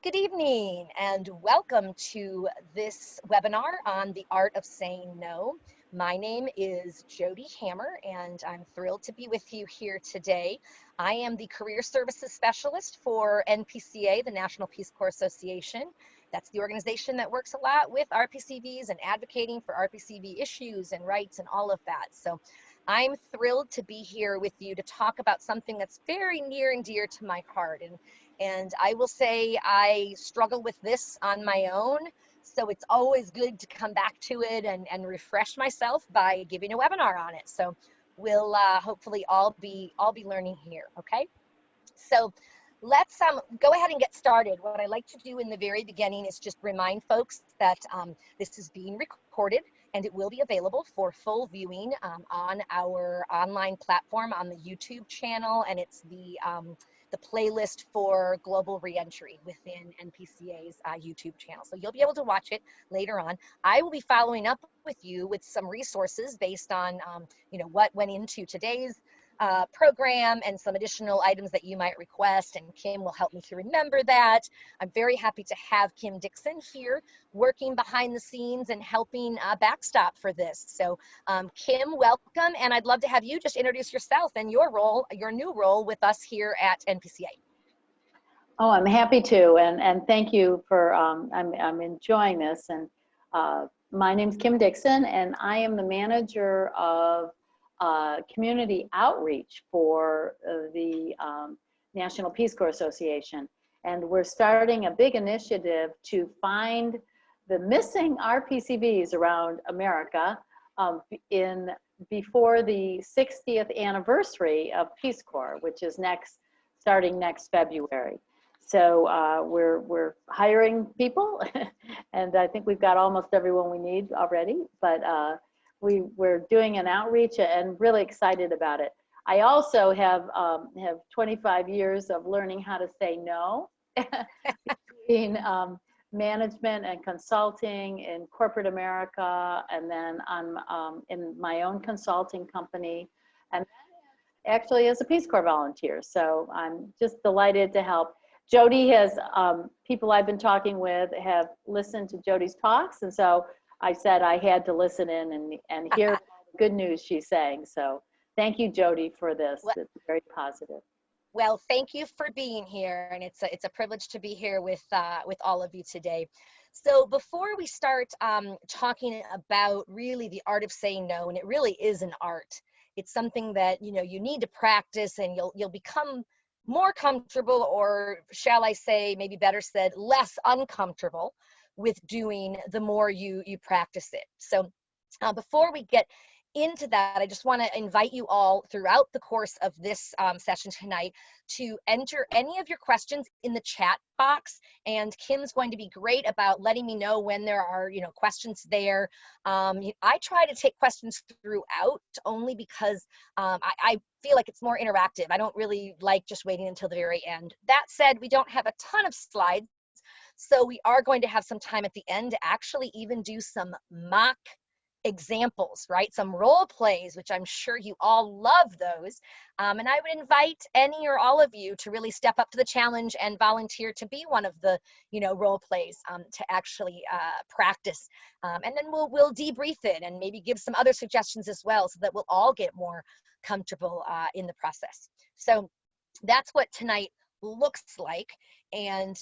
Good evening and welcome to this webinar on the art of saying no. My name is Jody Hammer and I'm thrilled to be with you here today. I am the Career Services Specialist for NPCA, the National Peace Corps Association. That's the organization that works a lot with RPCVs and advocating for RPCV issues and rights and all of that. So I'm thrilled to be here with you to talk about something that's very near and dear to my heart. And I will say I struggle with this on my own. So it's always good to come back to it and refresh myself by giving a webinar on it. So we'll hopefully all be learning here, okay? So let's go ahead and get started. What I like to do in the very beginning is just remind folks that this is being recorded and it will be available for full viewing on our online platform on the YouTube channel, and it's the playlist for Global Reentry within NPCA's YouTube channel. So you'll be able to watch it later on. I will be following up with you with some resources based on what went into today's program and some additional items that you might request, and Kim will help me to remember that. I'm very happy to have Kim Dixon here working behind the scenes and helping backstop for this. So Kim, welcome, and I'd love to have you just introduce yourself and your role, your new role with us here at NPCA. Oh, I'm happy to, and thank you for, I'm enjoying this. And my name's Kim Dixon, and I am the manager of community outreach for the National Peace Corps Association. And we're starting a big initiative to find the missing RPCVs around America before the 60th anniversary of Peace Corps, which is starting next February. So we're hiring people, and I think we've got almost everyone we need already, but we're doing an outreach and really excited about it. I also have 25 years of learning how to say no between management and consulting in corporate America, and then I'm in my own consulting company, and actually as a Peace Corps volunteer. So I'm just delighted to help. Jody has, people I've been talking with have listened to Jody's talks, and so I said I had to listen in and hear the good news she's saying. So thank you, Jody, for this. It's very positive. Well, thank you for being here, and it's a privilege to be here with all of you today. So before we start talking about really the art of saying no, and it really is an art. It's something that you need to practice, and you'll become more comfortable, or shall I say, maybe better said, less uncomfortable with doing the more you practice it. So before we get into that, I just want to invite you all throughout the course of this session tonight to enter any of your questions in the chat box, and Kim's going to be great about letting me know when there are questions there. I try to take questions throughout only because I feel like it's more interactive. I don't really like just waiting until the very end. That said, we don't have a ton of slides, so we are going to have some time at the end to actually even do some mock examples, right? Some role plays, which I'm sure you all love those. And I would invite any or all of you to really step up to the challenge and volunteer to be one of the, role plays to actually practice. And then we'll debrief it and maybe give some other suggestions as well, so that we'll all get more comfortable in the process. So that's what tonight looks like. And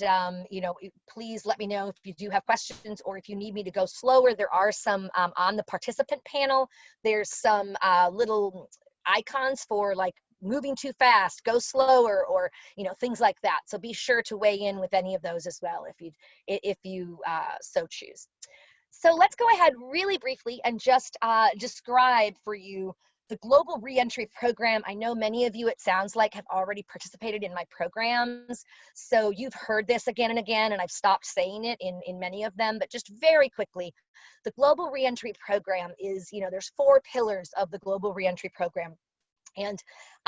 please let me know if you do have questions, or if you need me to go slower. There are some on the participant panel. There's some little icons for like moving too fast, go slower, or things like that. So be sure to weigh in with any of those as well if you so choose. So let's go ahead really briefly and just describe for you the Global Reentry Program. I know many of you, it sounds like, have already participated in my programs, so you've heard this again and again, and I've stopped saying it in many of them, but just very quickly, the Global Reentry Program is, there's 4 pillars of the Global Reentry Program. And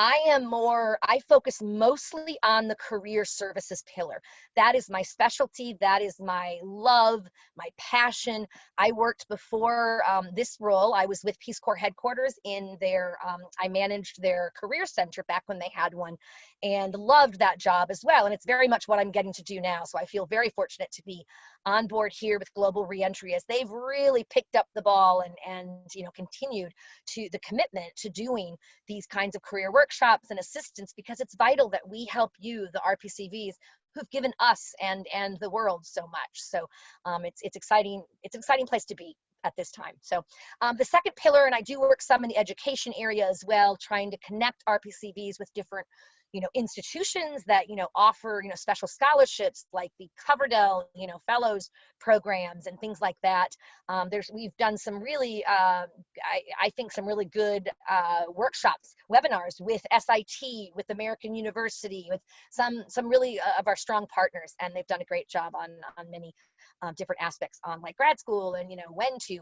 I focus mostly on the career services pillar. That is my specialty. That is my love, my passion. I worked before this role. I was with Peace Corps headquarters in I managed their career center back when they had one, and loved that job as well. And it's very much what I'm getting to do now. So I feel very fortunate to be on board here with Global Reentry, as they've really picked up the ball and continued to the commitment to doing these kinds of career workshops and assistance, because it's vital that we help you, the RPCVs, who've given us and the world so much. So it's exciting. It's an exciting place to be at this time. So the second pillar, and I do work some in the education area as well, trying to connect RPCVs with different institutions that offer special scholarships, like the Coverdell fellows programs and things like that. We've done some really I think some really good workshops, webinars with SIT, with American University, with some really of our strong partners, and they've done a great job on many different aspects on like grad school, and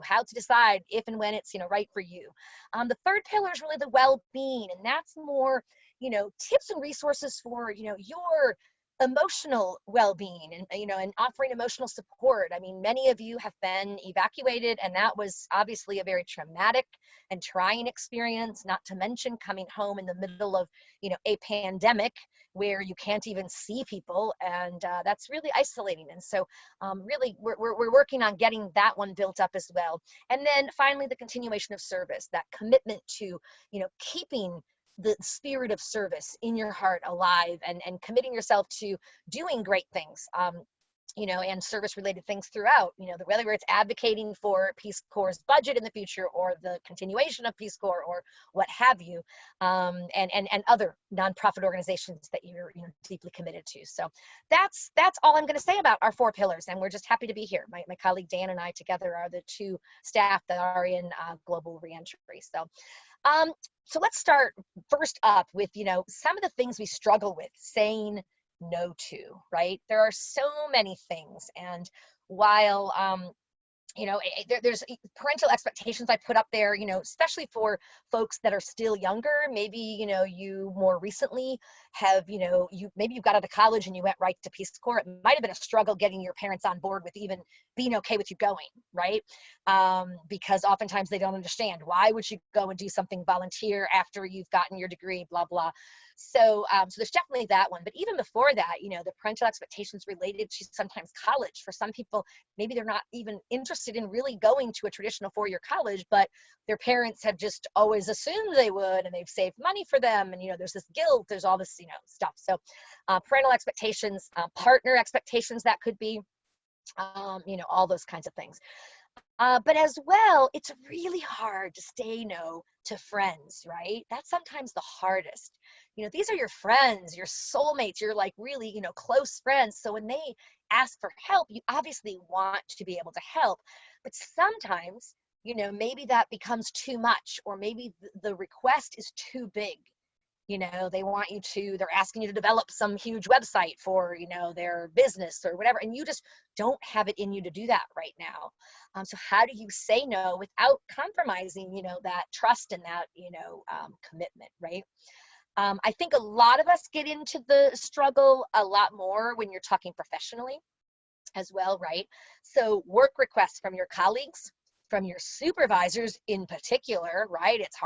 how to decide if and when it's right for you. The third pillar is really the well-being, and that's more tips and resources for your emotional well-being, and offering emotional support. I mean, many of you have been evacuated, and that was obviously a very traumatic and trying experience, not to mention coming home in the middle of a pandemic where you can't even see people, and that's really isolating. And so really we're working on getting that one built up as well. And then finally, the continuation of service, that commitment to keeping the spirit of service in your heart alive, and committing yourself to doing great things, and service related things throughout, whether it's advocating for Peace Corps' budget in the future, or the continuation of Peace Corps, or what have you, and other nonprofit organizations that you're deeply committed to. So that's all I'm going to say about our 4 pillars, and we're just happy to be here. My colleague Dan and I together are the 2 staff that are in Global Reentry. So let's start first up with, some of the things we struggle with saying no to, right? There are so many things. And while, there's parental expectations I put up there, especially for folks that are still younger. Maybe, you more recently have, maybe you got out of college and you went right to Peace Corps. It might have been a struggle getting your parents on board with even being okay with you going, right? Because oftentimes they don't understand, why would you go and do something volunteer after you've gotten your degree, blah, blah. So there's definitely that one. But even before that, the parental expectations related to sometimes college. For some people, maybe they're not even interested in really going to a traditional 4-year college, but their parents have just always assumed they would, and they've saved money for them. And, there's this guilt, there's all this, stuff. So parental expectations, partner expectations, that could be, all those kinds of things. But as well, it's really hard to say no to friends, right? That's sometimes the hardest. These are your friends, your soulmates, you're like really, close friends. So when they ask for help, you obviously want to be able to help. But sometimes, maybe that becomes too much, or maybe the request is too big. They're asking you to develop some huge website for, their business or whatever, and you just don't have it in you to do that right now. So how do you say no without compromising, that trust and that, commitment, right? I think a lot of us get into the struggle a lot more when you're talking professionally as well, right? So work requests from your colleagues, from your supervisors in particular, right? It's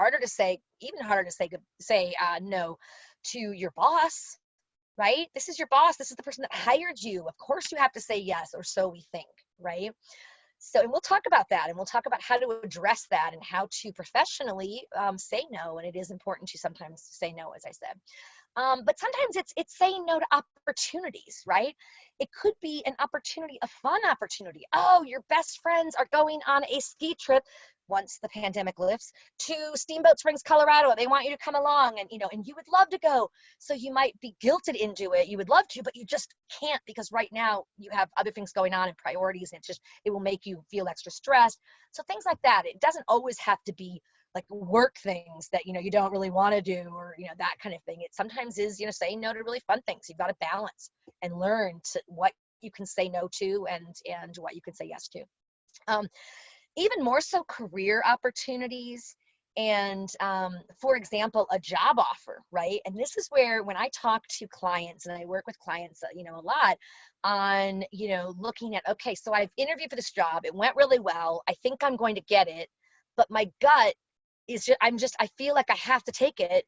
even harder to say no to your boss, right? This is your boss. This is the person that hired you. Of course you have to say yes, or so we think, right? So, and we'll talk about that, and we'll talk about how to address that and how to professionally say no. And it is important to sometimes say no, as I said. But sometimes it's saying no to opportunities, right? It could be an opportunity, a fun opportunity. Oh, your best friends are going on a ski trip, once the pandemic lifts, to Steamboat Springs, Colorado. They want you to come along, and and you would love to go. So you might be guilted into it. You would love to, but you just can't, because right now you have other things going on and priorities, and it will make you feel extra stressed. So things like that. It doesn't always have to be like work things that you don't really want to do, or that kind of thing. It sometimes is saying no to really fun things. You've got to balance and learn what you can say no to, and what you can say yes to. Even more so, career opportunities. And for example, a job offer, right? And this is where, when I talk to clients, and I work with clients, a lot on, looking at, okay, so I've interviewed for this job. It went really well. I think I'm going to get it, but my gut is I feel like I have to take it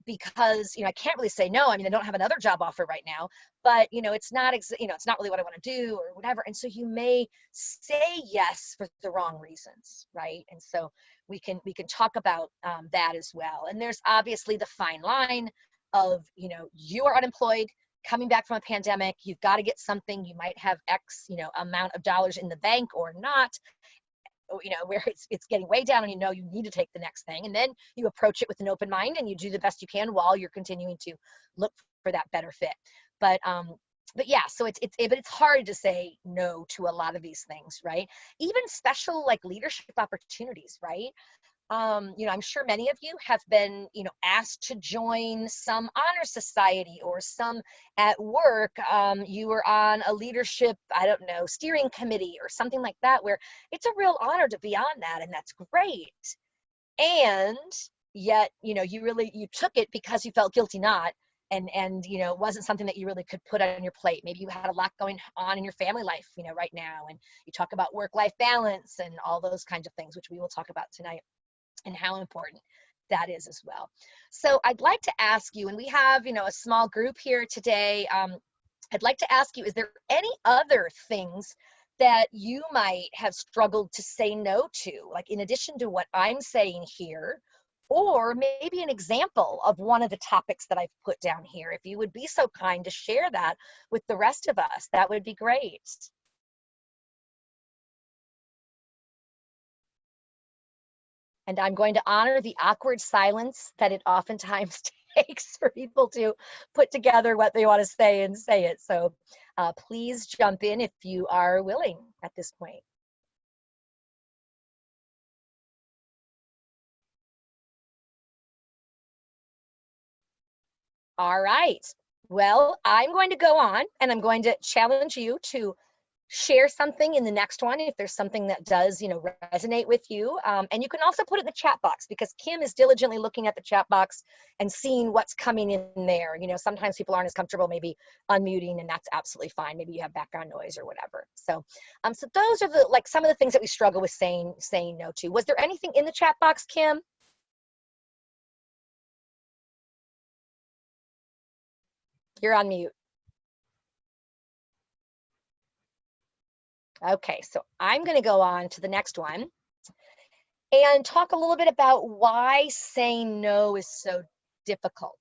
because, I can't really say no. I mean, I don't have another job offer right now, but, it's not, it's not really what I want to do or whatever. And so you may say yes for the wrong reasons, right? And so we can talk about that as well. And there's obviously the fine line of, you are unemployed, coming back from a pandemic, you've got to get something. You might have X, amount of dollars in the bank or not, where it's getting way down and you need to take the next thing. And then you approach it with an open mind and you do the best you can while you're continuing to look for that better fit. But yeah, so it's hard to say no to a lot of these things, right? Even special like leadership opportunities, right? I'm sure many of you have been, asked to join some honor society or some at work. You were on a leadership, I don't know, steering committee or something like that, where it's a real honor to be on that. And that's great. And yet, you took it because you felt guilty not. And it wasn't something that you really could put on your plate. Maybe you had a lot going on in your family life, right now. And you talk about work-life balance and all those kinds of things, which we will talk about tonight, and how important that is as well. So I'd like to ask you, and we have, a small group here today. I'd like to ask you, is there any other things that you might have struggled to say no to, like in addition to what I'm saying here, or maybe an example of one of the topics that I've put down here? If you would be so kind to share that with the rest of us, that would be great. And I'm going to honor the awkward silence that it oftentimes takes for people to put together what they want to say and say it. So please jump in if you are willing at this point. All right. Well, I'm going to go on and I'm going to challenge you to share something in the next one if there's something that does resonate with you, and you can also put it in the chat box, because Kim is diligently looking at the chat box and seeing what's coming in there. Sometimes people aren't as comfortable maybe unmuting, and that's absolutely fine. Maybe you have background noise or whatever. So so those are some of the things that we struggle with saying no to. Was there anything in the chat box, Kim? You're on mute. Okay, so I'm going to go on to the next one and talk a little bit about why saying no is so difficult.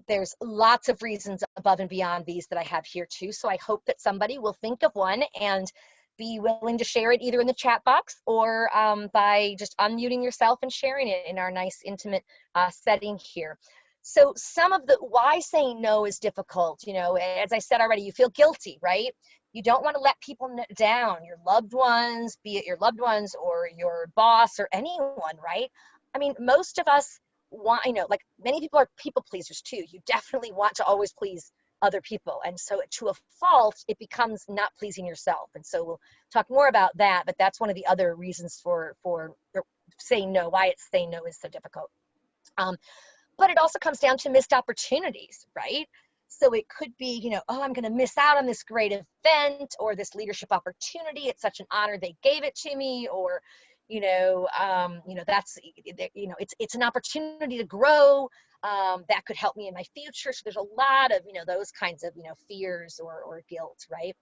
There's lots of reasons above and beyond these that I have here too, so I hope that somebody will think of one and be willing to share it either in the chat box or by just unmuting yourself and sharing it in our nice intimate setting here. So some of the why saying no is difficult, as I said already, you feel guilty, right? You don't want to let people down, your loved ones, be it your loved ones or your boss or anyone, right? I mean, most of us want, like many people are people pleasers too. You definitely want to always please other people. And so to a fault, it becomes not pleasing yourself. And so we'll talk more about that, but that's one of the other reasons for saying no, why it's saying no is so difficult. But it also comes down to missed opportunities, right? So it could be, oh, I'm going to miss out on this great event or this leadership opportunity. It's such an honor they gave it to me, or, that's, it's an opportunity to grow that could help me in my future. So there's a lot of, those kinds of, fears or guilt, right?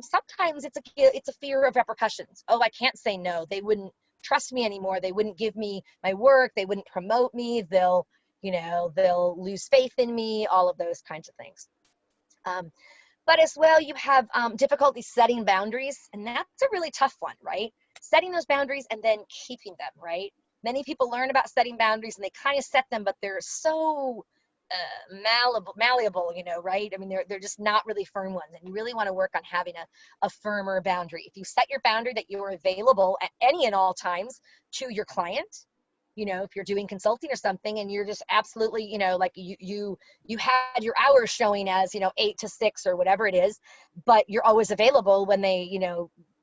Sometimes it's a fear of repercussions. Oh, I can't say no. They wouldn't trust me anymore. They wouldn't give me my work. They wouldn't promote me. They'll lose faith in me, all of those kinds of things. But as well, you have difficulty setting boundaries, and that's a really tough one, right? Setting those boundaries and then keeping them, right? Many people learn about setting boundaries and they kind of set them, but they're so malleable, right? I mean, they're just not really firm ones, and you really want to work on having a firmer boundary. If you set your boundary that you're available at any and all times to your client, if you're doing consulting or something and you're just absolutely, like you had your hours showing as, 8 to 6 or whatever it is, but you're always available when they,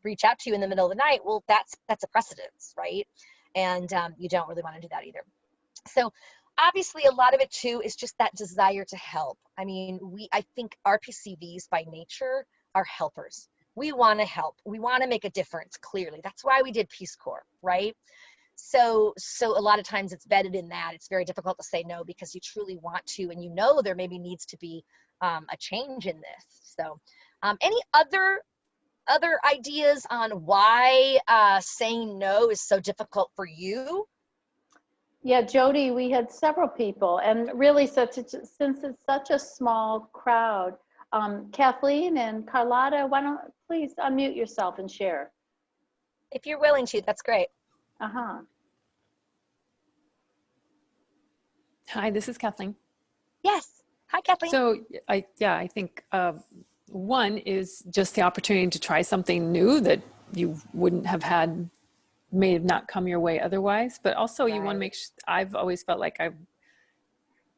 reach out to you in the middle of the night, well, that's a precedence, right? and you don't really want to do that either. So obviously a lot of it too is just that desire to help. I mean, I think RPCVs by nature are helpers. We want to help. We want to make a difference, clearly. That's why we did Peace Corps, right? So a lot of times it's vetted in that. It's very difficult to say no because you truly want to, and you know there maybe needs to be a change in this. So any other ideas on why saying no is so difficult for you? Yeah, Jody, we had several people, and really since it's such a small crowd, Kathleen and Carlotta, why don't please unmute yourself and share? If you're willing to, that's great. Uh-huh. Hi, this is Kathleen. Yes. Hi, Kathleen. So I think one is just the opportunity to try something new that you wouldn't have had, may have not come your way otherwise, but also you want to make sure, I've always felt like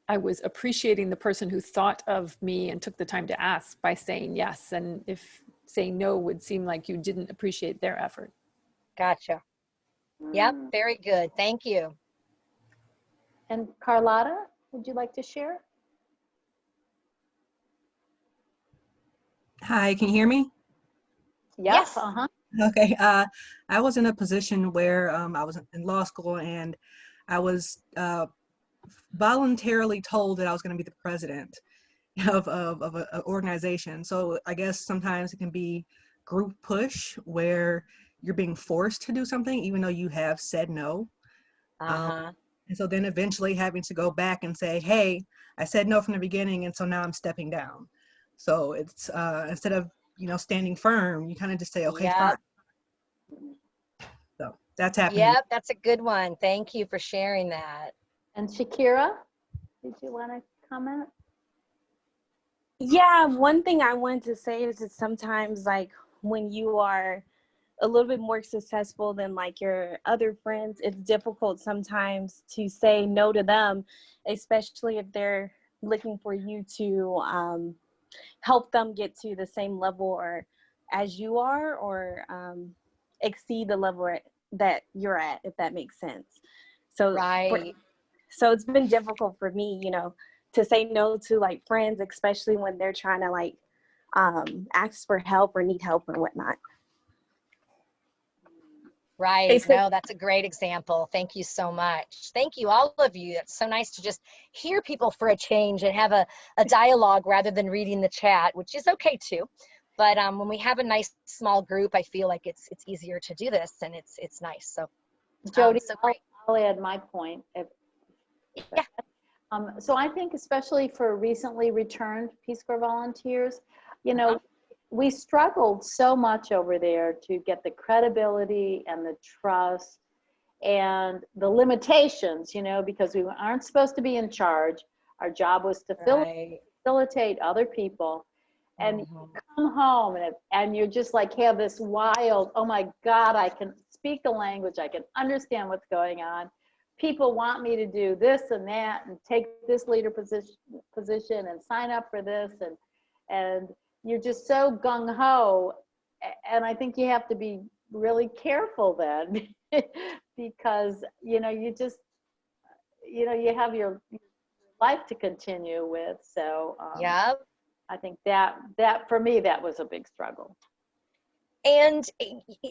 I was appreciating the person who thought of me and took the time to ask by saying yes. And if saying no would seem like you didn't appreciate their effort. Gotcha. Yep, very good. Thank you. And Carlotta, would you like to share? Hi, can you hear me? Yes. Uh-huh. Okay. I was in a position where I was in law school and I was voluntarily told that I was going to be the president of an organization. So I guess sometimes it can be group push where you're being forced to do something even though you have said no. And so then eventually having to go back and say, hey, I said no from the beginning, and so now I'm stepping down. So it's instead of, standing firm, you kind of just say, okay, fine. So that's happening. Yep, that's a good one. Thank you for sharing that. And Shakira, did you want to comment? Yeah, one thing I wanted to say is that sometimes, like, when you are a little bit more successful than like your other friends, it's difficult sometimes to say no to them, especially if they're looking for you to help them get to the same level or as you are, or exceed the level that you're at, if that makes sense. So so it's been difficult for me, to say no to like friends, especially when they're trying to like ask for help or need help or whatnot. Right. No, that's a great example. Thank you so much. Thank you, all of you. It's so nice to just hear people for a change and have a dialogue rather than reading the chat, which is okay too. But when we have a nice small group, I feel like it's easier to do this, and it's nice. So, Jody, so great. I'll add my point. Yeah. So I think especially for recently returned Peace Corps volunteers, we struggled so much over there to get the credibility and the trust and the limitations, because we aren't supposed to be in charge. Our job was to facilitate other people. And you come home and you're just like, have this wild, oh my God, I can speak the language. I can understand what's going on. People want me to do this and that and take this leader position and sign up for this. And you're just so gung-ho. And I think you have to be really careful then because, you just, you have your life to continue with. So I think that for me, that was a big struggle. And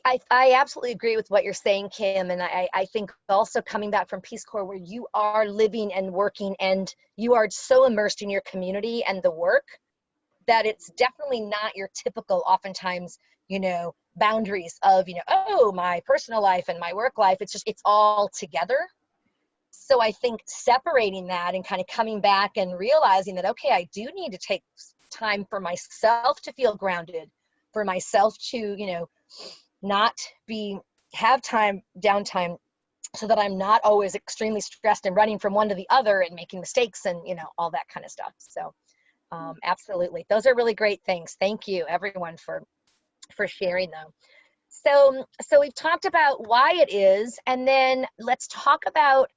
I absolutely agree with what you're saying, Kim. And I think also coming back from Peace Corps, where you are living and working and you are so immersed in your community and the work, that it's definitely not your typical, oftentimes, boundaries of, oh, my personal life and my work life. It's all together. So I think separating that and kind of coming back and realizing that, okay, I do need to take time for myself to feel grounded, for myself to, not have downtime, so that I'm not always extremely stressed and running from one to the other and making mistakes and, all that kind of stuff. So absolutely. Those are really great things. Thank you, everyone, for sharing them. So we've talked about why it is, and then let's talk about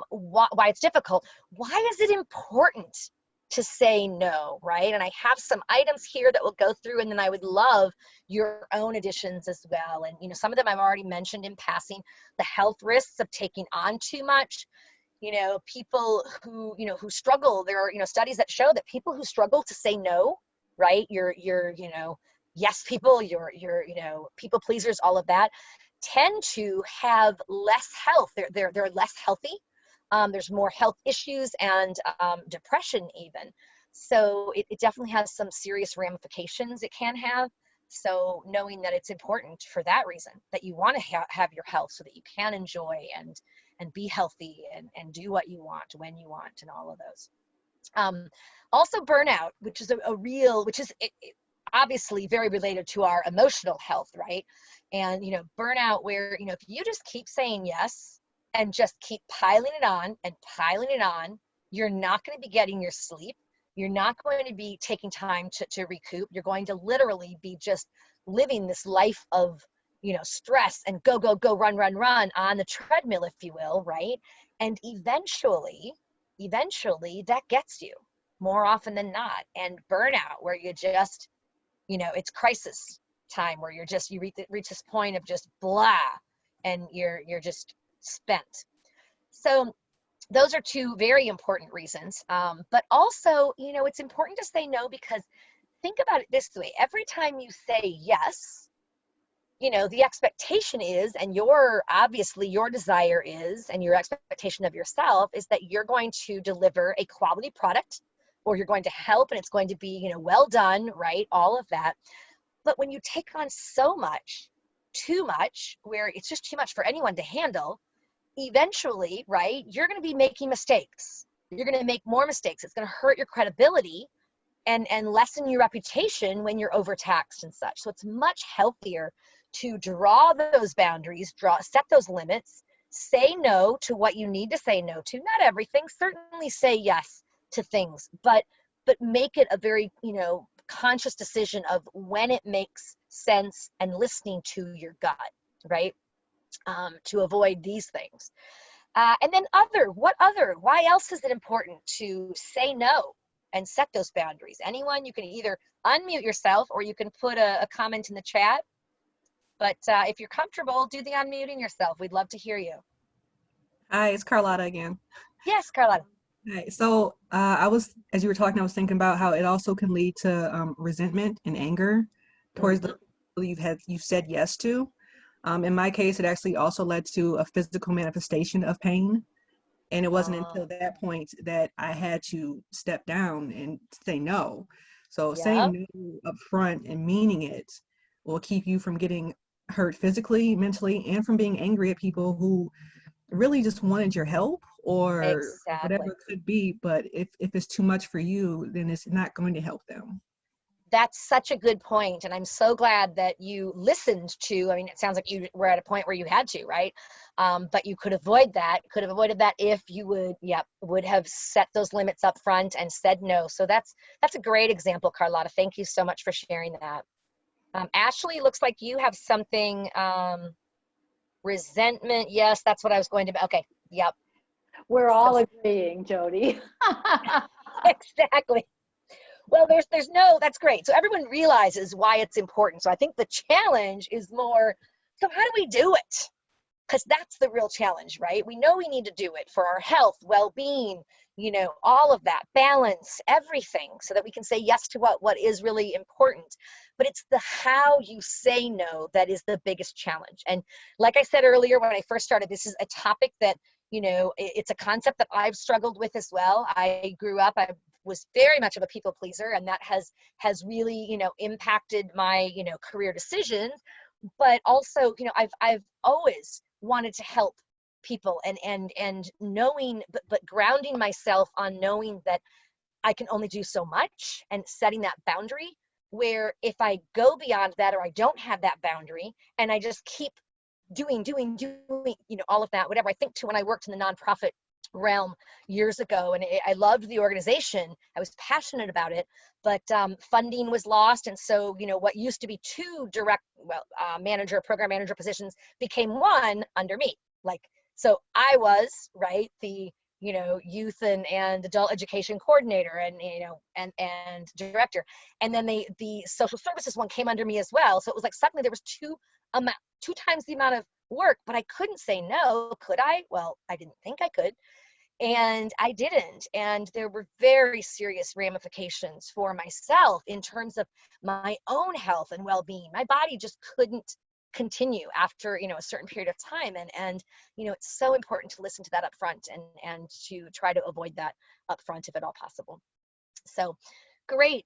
why it's difficult. Why is it important to say no, right? And I have some items here that we'll go through, and then I would love your own additions as well. And, some of them I've already mentioned in passing: the health risks of taking on too much. People who struggle, there are, studies that show that people who struggle to say no, right? You're yes people, you're people pleasers, all of that, tend to have less health. They're less healthy. There's more health issues and depression even. So it definitely has some serious ramifications it can have. So knowing that it's important for that reason, that you want to have your health so that you can enjoy and be healthy and do what you want when you want and all of those. Also burnout, which is obviously very related to our emotional health, right? And, burnout where, if you just keep saying yes and just keep piling it on and piling it on, you're not going to be getting your sleep. You're not going to be taking time to recoup. You're going to literally be just living this life of, stress and go, go, go, run, run, run on the treadmill, if you will, right? And eventually that gets you more often than not. And burnout, where you just, it's crisis time, where you reach this point of just blah, and you're just spent. So those are two very important reasons. But also, it's important to say no, because think about it this way: every time you say yes, the expectation is, and your desire is, and your expectation of yourself is, that you're going to deliver a quality product, or you're going to help, and it's going to be, well done, right? All of that. But when you take on so much, too much, where it's just too much for anyone to handle, eventually, right, you're going to be making mistakes. You're going to make more mistakes. It's going to hurt your credibility and lessen your reputation when you're overtaxed and such. So it's much healthier to draw those boundaries, set those limits, say no to what you need to say no to. Not everything, certainly say yes to things, but make it a very, conscious decision of when it makes sense, and listening to your gut, right? To avoid these things. And then why else is it important to say no and set those boundaries? Anyone, you can either unmute yourself or you can put a comment in the chat. But if you're comfortable, do the unmuting yourself. We'd love to hear you. Hi, it's Carlotta again. Yes, Carlotta. Hi. So as you were talking, I was thinking about how it also can lead to resentment and anger towards the people you've said yes to. In my case, it actually also led to a physical manifestation of pain. And it wasn't until that point that I had to step down and say no. So saying no up front and meaning it will keep you from getting hurt physically, mentally, and from being angry at people who really just wanted your help or whatever it could be. But if it's too much for you, then it's not going to help them. That's such a good point. And I'm so glad that you listened to, it sounds like you were at a point where you had to, right? But you could have avoided that if you would have set those limits up front and said no. So that's a great example, Carlotta. Thank you so much for sharing that. Ashley, looks like you have something, resentment. Yes, that's what I was going to, okay. Yep. We're all agreeing, Jody. Exactly. Well, that's great. So everyone realizes why it's important. So I think the challenge is more, so how do we do it? Because that's the real challenge, right? We know we need to do it for our health, well-being, all of that, balance, everything, so that we can say yes to what is really important. But it's the how you say no that is the biggest challenge. And like I said earlier, when I first started, this is a topic that, it's a concept that I've struggled with as well. I grew up, I was very much of a people pleaser, and that has really, impacted my, career decisions. But also, I've always wanted to help people and knowing, but grounding myself on knowing that I can only do so much, and setting that boundary where if I go beyond that, or I don't have that boundary and I just keep doing, all of that, whatever. I think too, when I worked in the nonprofit realm years ago, and I loved the organization, I was passionate about it, but funding was lost. And so, what used to be two direct, program manager positions became one under me. So I was, right, the youth and adult education coordinator and, and director. And then the social services one came under me as well. So it was like suddenly there was two times the amount of work, but I couldn't say no. Could I? Well, I didn't think I could. And I didn't. And there were very serious ramifications for myself in terms of my own health and well-being. My body just couldn't continue after, a certain period of time. And it's so important to listen to that up front and to try to avoid that up front if at all possible. So great.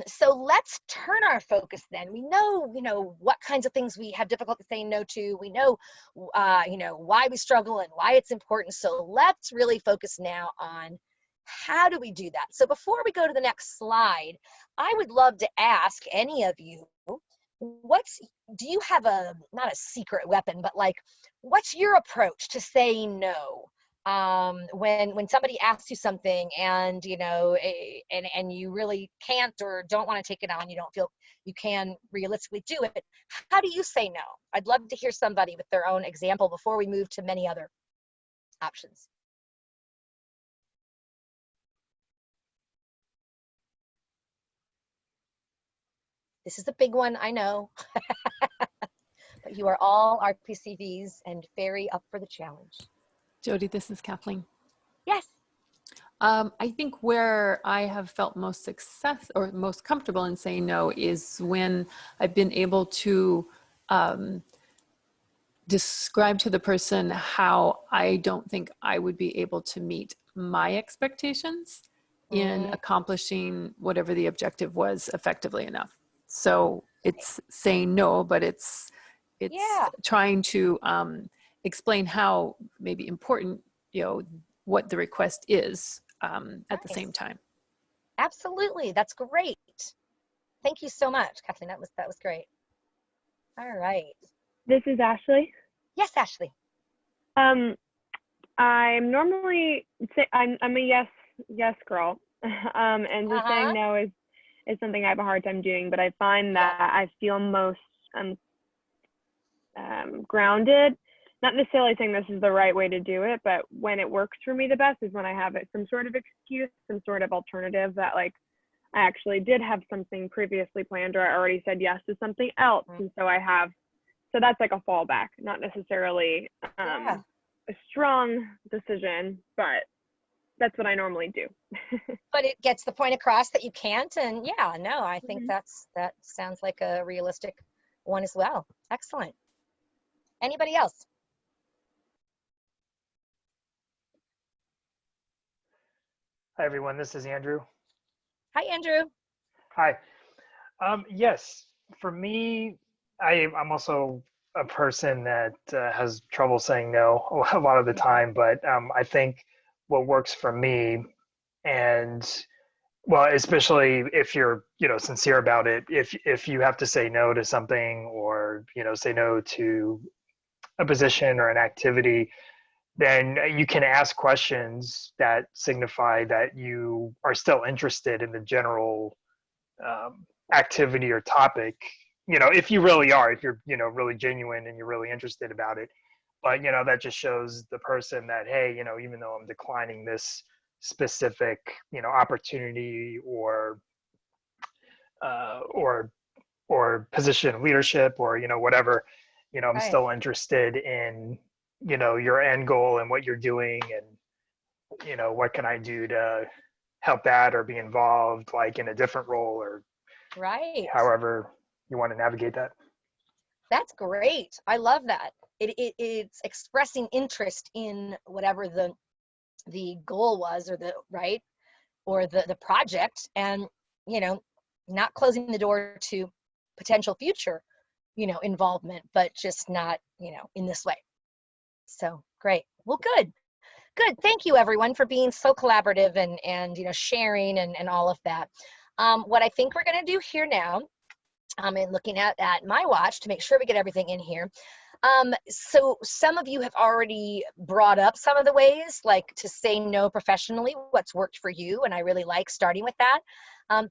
So let's turn our focus then. We know, what kinds of things we have difficulty saying no to. We know, why we struggle and why it's important. So let's really focus now on how do we do that. So before we go to the next slide, I would love to ask any of you, do you have not a secret weapon, but like, what's your approach to saying no? When somebody asks you something and and you really can't or don't want to take it on, you don't feel you can realistically do it, how do you say no? I'd love to hear somebody with their own example before we move to many other options. This is a big one, I know. But you are all RPCVs and very up for the challenge. Jody, this is Kathleen. Yes. I think where I have felt most success or most comfortable in saying no is when I've been able to describe to the person how I don't think I would be able to meet my expectations in accomplishing whatever the objective was effectively enough. So it's saying no, but it's trying to explain how maybe important, what the request is at the same time. Absolutely. That's great. Thank you so much, Kathleen. That was great. All right. This is Ashley. Yes, Ashley. I'm normally I'm a yes girl, and just saying no is something I have a hard time doing. But I find that I feel most grounded. Not necessarily saying this is the right way to do it, but when it works for me the best is when I have some sort of excuse, some sort of alternative that like I actually did have something previously planned or I already said yes to something else. And so that's like a fallback, not necessarily a strong decision, but that's what I normally do. But it gets the point across that you can't. And I think that sounds like a realistic one as well. Excellent. Anybody else? Hi, everyone. This is Andrew. Hi, Andrew. Hi. Yes, for me, I'm also a person that has trouble saying no a lot of the time, but I think what works for me, and well, especially if you're, sincere about it, if you have to say no to something or, say no to a position or an activity, then you can ask questions that signify that you are still interested in the general activity or topic, if you really are, if you're, really genuine and you're really interested about it. But, that just shows the person that, hey, even though I'm declining this specific, opportunity or position of leadership or, whatever, I'm still interested in, your end goal and what you're doing and, what can I do to help that or be involved like in a different role or however you want to navigate that. That's great. I love that. It's expressing interest in whatever the goal was or the project, and not closing the door to potential future involvement, but just not in this way. So great. Well, good. Thank you, everyone, for being so collaborative and sharing and all of that. What I think we're going to do here now, and looking at my watch to make sure we get everything in here. So some of you have already brought up some of the ways, like to say no professionally, what's worked for you, and I really like starting with that.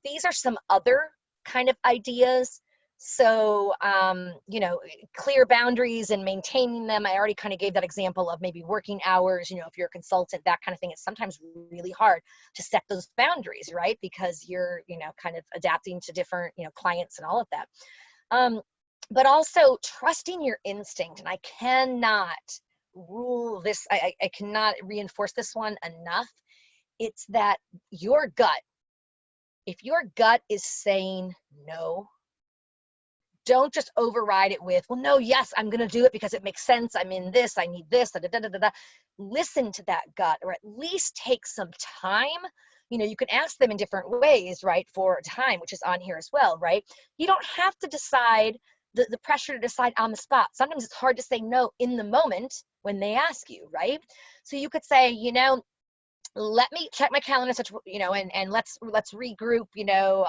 These are some other kind of ideas. So, clear boundaries and maintaining them. I already kind of gave that example of maybe working hours, if you're a consultant, that kind of thing. It's sometimes really hard to set those boundaries, right? Because you're, kind of adapting to different, clients and all of that. But also trusting your instinct. And I cannot rule this, I cannot reinforce this one enough. It's that your gut, if your gut is saying no, don't just override it with, well, no, yes, I'm going to do it because it makes sense. I'm in this, I need this, da, da, da, da, da. Listen to that gut, or at least take some time. You can ask them in different ways, right, for time, which is on here as well, right? You don't have to decide, the pressure to decide on the spot. Sometimes it's hard to say no in the moment when they ask you, right? So you could say, let me check my calendar, and let's regroup,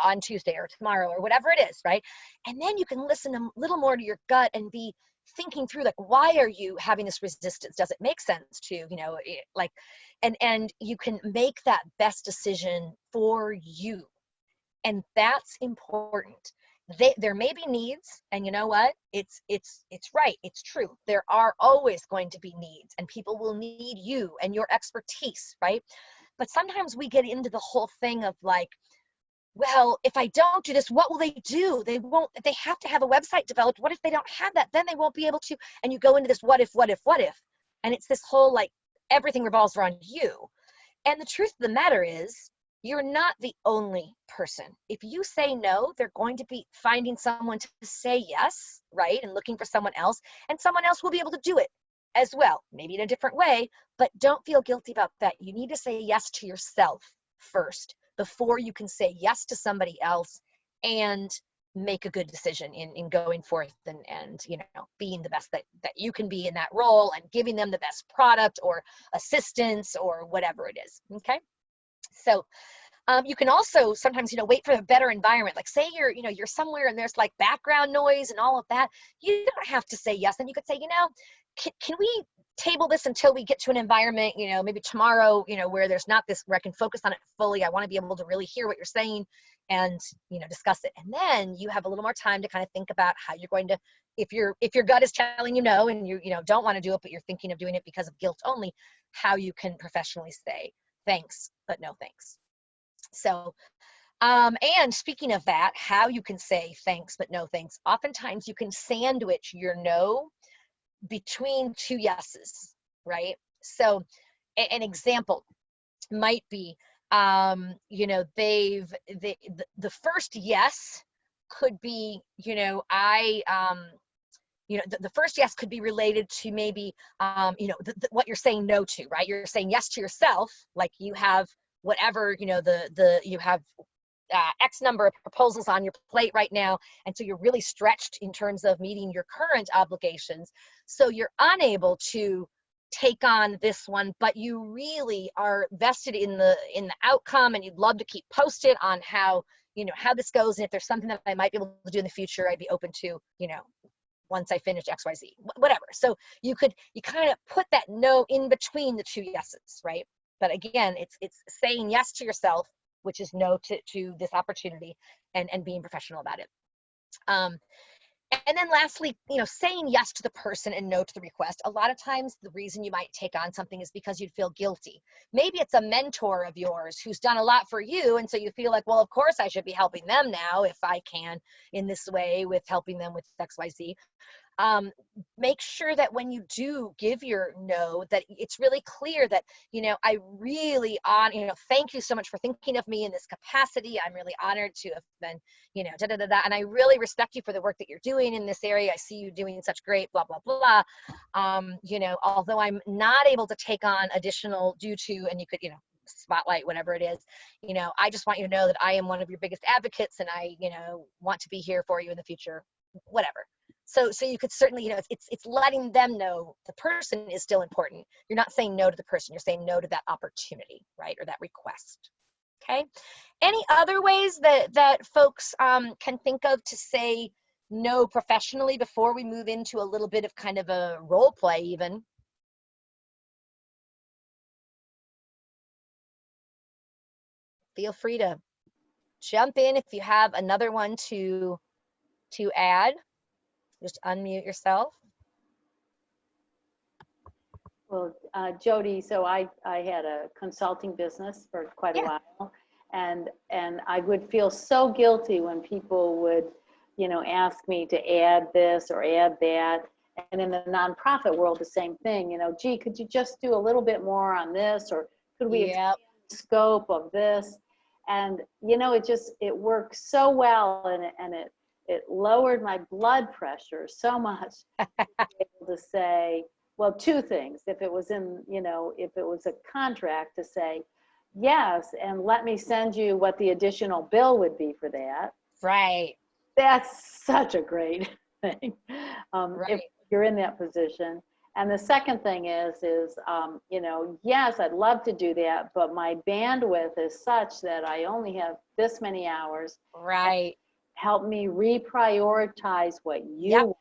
on Tuesday or tomorrow or whatever it is, right? And then you can listen a little more to your gut and be thinking through, like, why are you having this resistance? Does it make sense to, and you can make that best decision for you. And that's important. There may be needs, and you know what? It's right. It's true. There are always going to be needs, and people will need you and your expertise, right? But sometimes we get into the whole thing of like, well, if I don't do this, what will they do? They have to have a website developed. What if they don't have that? Then they won't be able to. And you go into this what if, and it's this whole, like, everything revolves around you. And the truth of the matter is, you're not the only person. If you say no, they're going to be finding someone to say yes, right? And looking for someone else, and someone else will be able to do it as well, maybe in a different way, but don't feel guilty about that. You need to say yes to yourself first before you can say yes to somebody else and make a good decision in going forth and being the best that you can be in that role, and giving them the best product or assistance or whatever it is. Okay. So you can also sometimes, wait for a better environment. Like, say you're somewhere and there's like background noise and all of that. You don't have to say yes. And you could say, can we table this until we get to an environment, maybe tomorrow, where there's not this, where I can focus on it fully. I want to be able to really hear what you're saying and, discuss it. And then you have a little more time to kind of think about how you're going to, if your gut is telling you no, and you don't want to do it, but you're thinking of doing it because of guilt only, how you can professionally say thanks, but no thanks. So, and speaking of that, how you can say thanks, but no thanks. Oftentimes you can sandwich your no between two yeses, right? So an example might be, the first yes could be, the first yes could be related to maybe, what you're saying no to, right? You're saying yes to yourself, like you have whatever, you have X number of proposals on your plate right now. And so you're really stretched in terms of meeting your current obligations. So you're unable to take on this one, but you really are vested in the outcome, and you'd love to keep posted on how this goes. And if there's something that I might be able to do in the future, I'd be open to, once I finish XYZ, whatever. So you kind of put that no in between the two yeses, right? But again, it's saying yes to yourself, which is no to this opportunity, and being professional about it. And then lastly, saying yes to the person and no to the request. A lot of times the reason you might take on something is because you'd feel guilty. Maybe it's a mentor of yours who's done a lot for you, and so you feel like, well, of course I should be helping them now if I can in this way with helping them with XYZ. Make sure that when you do give your no, that it's really clear that, I really thank you so much for thinking of me in this capacity. I'm really honored to have been, and I really respect you for the work that you're doing in this area. I see you doing such great, blah, blah, blah. Although I'm not able to take on additional due to, and you could, spotlight, whatever it is, I just want you to know that I am one of your biggest advocates, and I, want to be here for you in the future, whatever. So you could certainly, it's letting them know the person is still important. You're not saying no to the person, you're saying no to that opportunity, right? Or that request. Okay. Any other ways that folks can think of to say no professionally before we move into a little bit of kind of a role play even? Feel free to jump in if you have another one to to add? Just unmute yourself. Well, Jody, so I had a consulting business for quite a while, and I would feel so guilty when people would, you know, ask me to add this or add that. And in the nonprofit world, the same thing, you know, gee, could you just do a little bit more on this, or could we expand the scope of this? And, you know, it worked so well, and it lowered my blood pressure so much to be able to say, well, two things. If it was in, you know, if it was a contract, to say, yes, and let me send you what the additional bill would be for that. Right. That's such a great thing. Right. If you're in that position. And the second thing is, you know, yes, I'd love to do that, but my bandwidth is such that I only have this many hours. Right. Help me reprioritize what you want.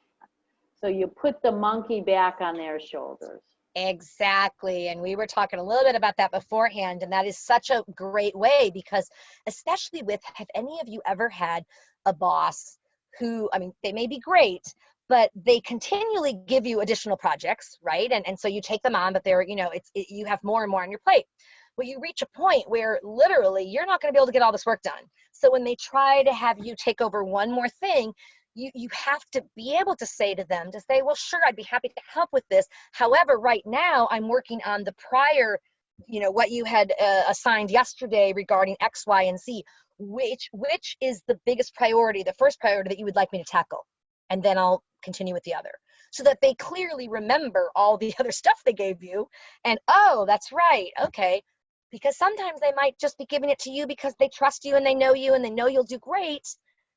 So you put the monkey back on their shoulders. Exactly. And we were talking a little bit about that beforehand, and that is such a great way, because especially with, have any of you ever had a boss who, I mean, they may be great, but they continually give you additional projects, right? And so you take them on, but they're, you know, you have more and more on your plate. Well, you reach a point where literally you're not going to be able to get all this work done. So when they try to have you take over one more thing, you have to be able to say to them, to say, well, sure, I'd be happy to help with this. However, right now I'm working on the prior, you know, what you had assigned yesterday regarding X, Y, and Z. Which is the biggest priority, the first priority that you would like me to tackle? And then I'll continue with the other, so that they clearly remember all the other stuff they gave you. And, oh, that's right, okay. Because sometimes they might just be giving it to you because they trust you and they know you'll do great,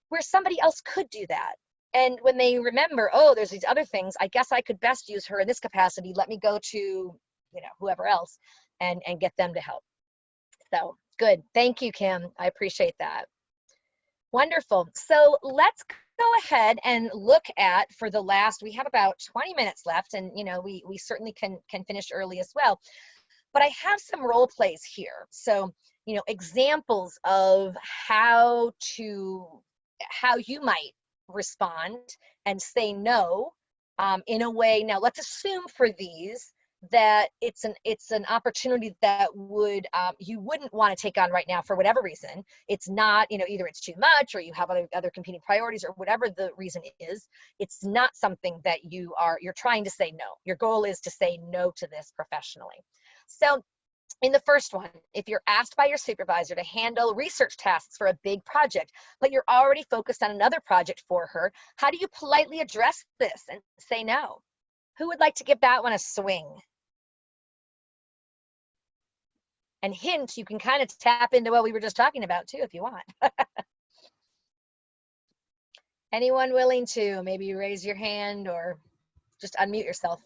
where somebody else could do that. And when they remember, oh, there's these other things, I guess I could best use her in this capacity, let me go to, you know, whoever else and get them to help. So good. Thank you, Kim. I appreciate that. Wonderful. So let's go ahead and look at, for the last, we have about 20 minutes left, and, you know, we certainly can finish early as well. But I have some role plays here. So, you know, examples of how you might respond and say no in a way. Now, let's assume for these that it's an opportunity that would you wouldn't want to take on right now for whatever reason. It's not, you know, either it's too much or you have other competing priorities, or whatever the reason is. It's not something that you're trying to say no. Your goal is to say no to this professionally. So in the first one, if you're asked by your supervisor to handle research tasks for a big project, but you're already focused on another project for her, how do you politely address this and say no? Who would like to give that one a swing? And hint, you can kind of tap into what we were just talking about too, if you want. Anyone willing to maybe raise your hand or just unmute yourself?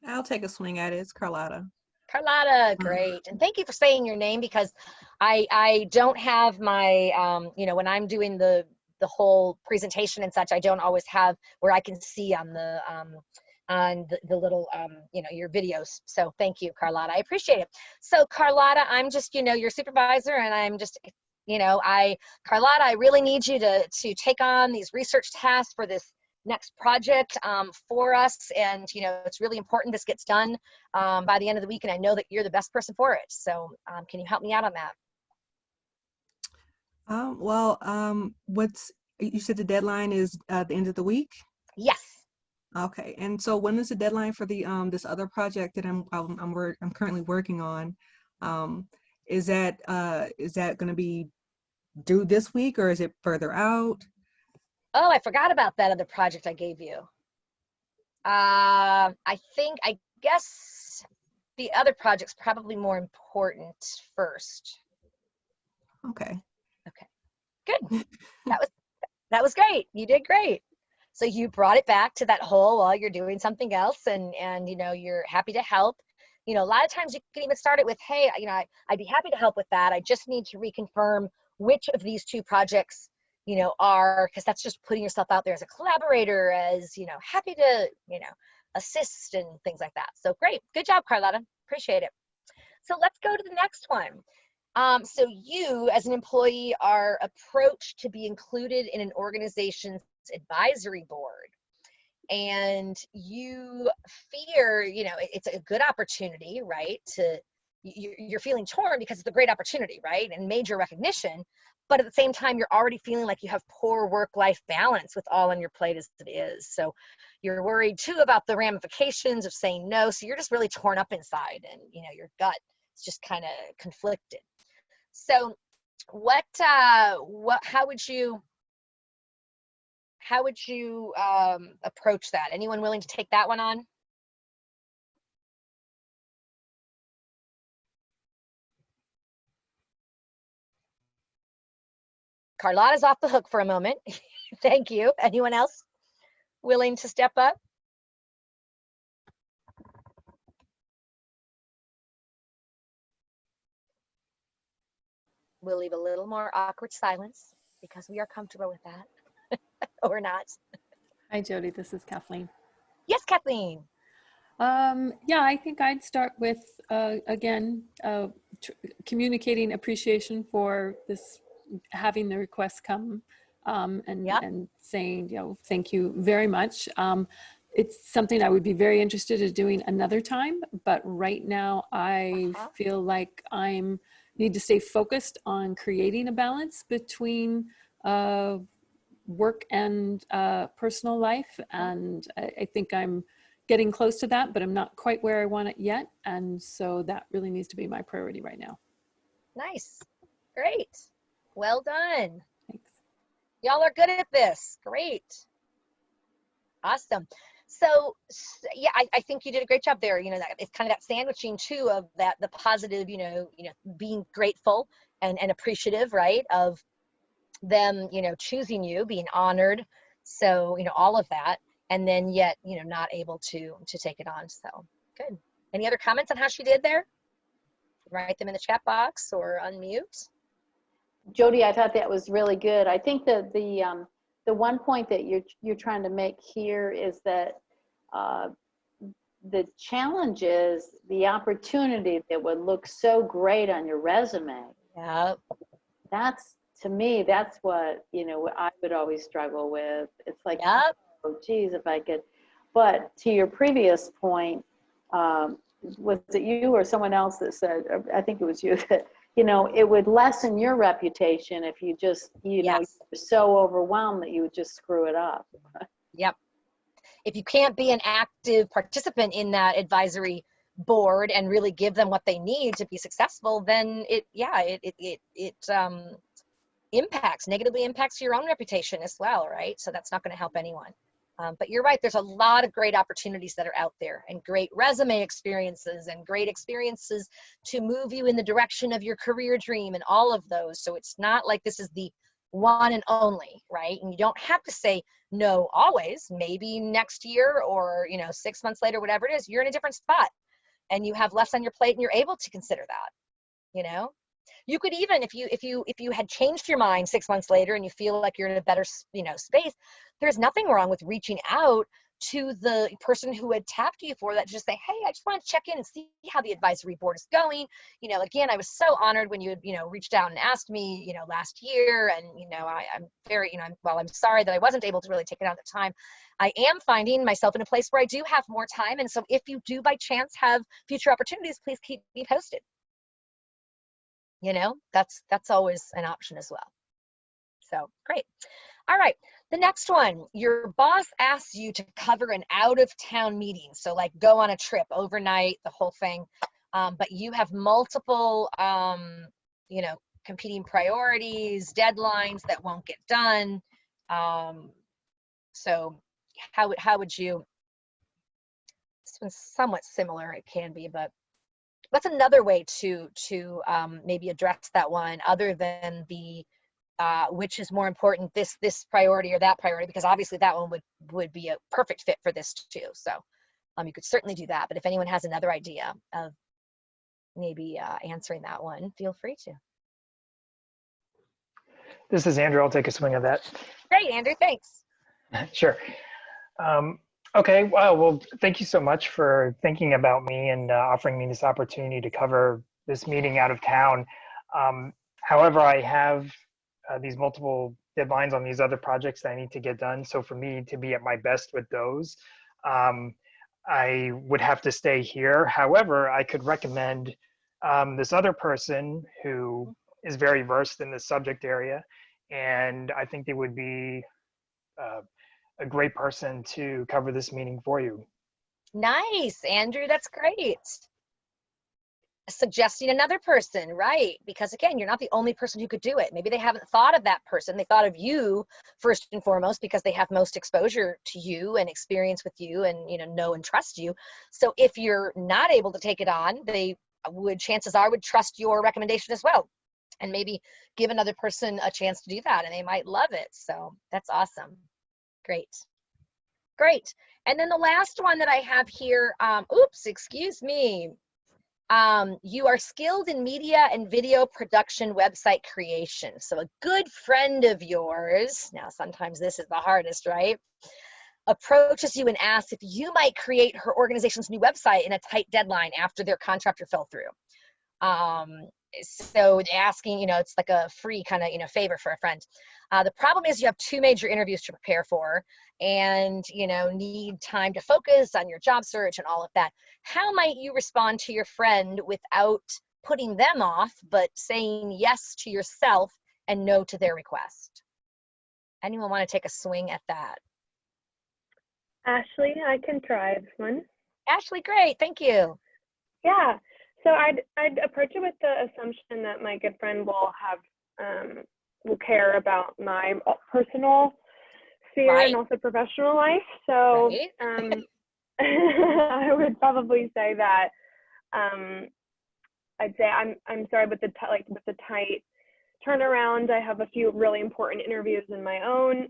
I'll take a swing at it. It's Carlotta. Carlotta, great. And thank you for saying your name, because I don't have my, you know, when I'm doing the whole presentation and such, I don't always have where I can see on the little, you know, your videos. So thank you, Carlotta. I appreciate it. So Carlotta, I'm just, you know, your supervisor, and I'm just, you know, Carlotta, I really need you to take on these research tasks for this next project for us. And, you know, it's really important this gets done by the end of the week. And I know that you're the best person for it. So can you help me out on that? You said the deadline is at the end of the week? Yes. Okay. And so when is the deadline for the this other project that I'm currently working on? Is that going to be due this week, or is it further out? Oh, I forgot about that other project I gave you. I guess the other project's probably more important first. Okay. Okay. Good. That was great. You did great. So you brought it back to that whole while you're doing something else, and you know, you're happy to help. You know, a lot of times you can even start it with, hey, you know, I'd be happy to help with that. I just need to reconfirm which of these two projects, you know, are, because that's just putting yourself out there as a collaborator, as, you know, happy to, you know, assist and things like that. So great. Good job, Carlotta. Appreciate it. So let's go to the next one. So you, as an employee, are approached to be included in an organization's advisory board. And you fear, it's a good opportunity, right? You're feeling torn because it's a great opportunity, right? And major recognition. But at the same time, you're already feeling like you have poor work-life balance with all on your plate as it is. So you're worried too about the ramifications of saying no. So you're just really torn up inside, and your gut is just kind of conflicted. So how would you approach that? Anyone willing to take that one on? Carlotta's off the hook for a moment. Thank you. Anyone else willing to step up? We'll leave a little more awkward silence because we are comfortable with that. Or not. Hi, Jody. This is Kathleen. Yes, Kathleen. Yeah, I think I'd start with, again, communicating appreciation for this, having the request come, and saying, thank you very much. It's something I would be very interested in doing another time, but right now I feel like need to stay focused on creating a balance between work and personal life. And I think I'm getting close to that, but I'm not quite where I want it yet. And so that really needs to be my priority right now. Nice. Great. Well done. Thanks. Y'all are good at this. Great. Awesome. So yeah, I think you did a great job there. That it's kind of that sandwiching too of that, the positive, being grateful and appreciative, right, of them, choosing you, being honored. So, all of that. And then yet, not able to take it on. So good. Any other comments on how she did there? Write them in the chat box or unmute. Jody, I thought that was really good. I think that the one point that you're trying to make here is that the challenge is the opportunity that would look so great on your resume. Yeah. To me, that's what, I would always struggle with. It's like, yep. Oh, geez, if I could. But to your previous point, was it you or someone else that said, I think it was you, that, it would lessen your reputation if you just, you're so overwhelmed that you would just screw it up. Yep. If you can't be an active participant in that advisory board and really give them what they need to be successful, then it negatively impacts your own reputation as well, right? So that's not going to help anyone. But you're right, there's a lot of great opportunities that are out there, and great resume experiences and great experiences to move you in the direction of your career dream and all of those. So it's not like this is the one and only, right? And you don't have to say no always. Maybe next year or 6 months later, whatever it is, you're in a different spot and you have less on your plate and you're able to consider that. You could even, if you had changed your mind 6 months later and you feel like you're in a better, space, there's nothing wrong with reaching out to the person who had tapped you for that, to just say, hey, I just want to check in and see how the advisory board is going. Again, I was so honored when you had, reached out and asked me, last year. And, I'm very, while I'm sorry that I wasn't able to really take it out at the time, I am finding myself in a place where I do have more time. And so if you do by chance have future opportunities, please keep me posted. That's always an option as well. So great. All right. The next one, your boss asks you to cover an out-of-town meeting. So like go on a trip overnight, the whole thing. But you have multiple, competing priorities, deadlines that won't get done. So how would you, this one's somewhat similar, it can be, but what's another way to maybe address that one other than the which is more important, this priority or that priority, because obviously that one would be a perfect fit for this too. So you could certainly do that. But if anyone has another idea of maybe answering that one, feel free to. This is Andrew. I'll take a swing at that. Great, Andrew. Thanks. Sure. Okay. Well, thank you so much for thinking about me and offering me this opportunity to cover this meeting out of town. However, I have these multiple deadlines on these other projects that I need to get done. So for me to be at my best with those, I would have to stay here. However, I could recommend this other person who is very versed in the subject area, and I think they would be a great person to cover this meeting for you. Nice, Andrew, that's great. Suggesting another person, right? Because again, you're not the only person who could do it. Maybe they haven't thought of that person. They thought of you first and foremost because they have most exposure to you and experience with you and, you know and trust you. So if you're not able to take it on, they would, chances are, would trust your recommendation as well, and maybe give another person a chance to do that, and they might love it. So that's awesome. Great. And then the last one that I have here, oops, excuse me. You are skilled in media and video production, website creation. So a good friend of yours, now sometimes this is the hardest, right? Approaches you and asks if you might create her organization's new website in a tight deadline after their contractor fell through. So asking, it's like a free kind of, favor for a friend. The problem is you have 2 major interviews to prepare for and, need time to focus on your job search and all of that. How might you respond to your friend without putting them off, but saying yes to yourself and no to their request? Anyone want to take a swing at that? Ashley, I can try this one. Ashley, great, thank you. Yeah, so I'd approach it with the assumption that my good friend will care about my personal sphere and also professional life. So I would probably say that I'd say I'm sorry, but with the tight turnaround, I have a few really important interviews for my own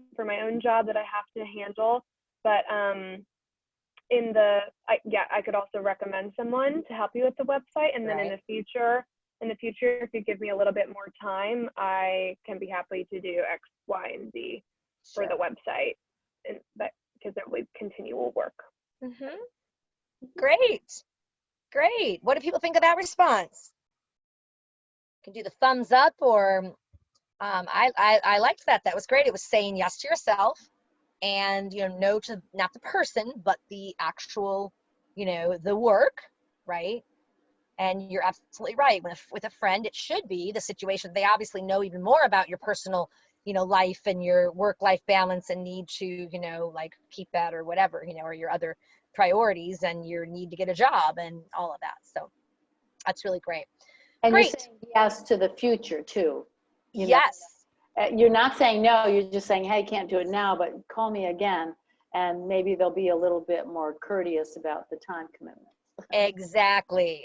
job that I have to handle. But I could also recommend someone to help you with the website, and then in the future, if you give me a little bit more time, I can be happy to do X, Y, and Z for the website, and that because it would continual work. Great. What do people think of that response? You can do the thumbs up, or I liked that. That was great. It was saying yes to yourself. And, no to not the person, but the actual, the work, right? And you're absolutely right. With a friend, it should be the situation. They obviously know even more about your personal, life and your work-life balance and need to, like keep that or whatever, or your other priorities and your need to get a job and all of that. So that's really great. And you're saying yes to the future too. Yes. You're not saying no, you're just saying, hey, can't do it now, but call me again. And maybe they'll be a little bit more courteous about the time commitment. Exactly.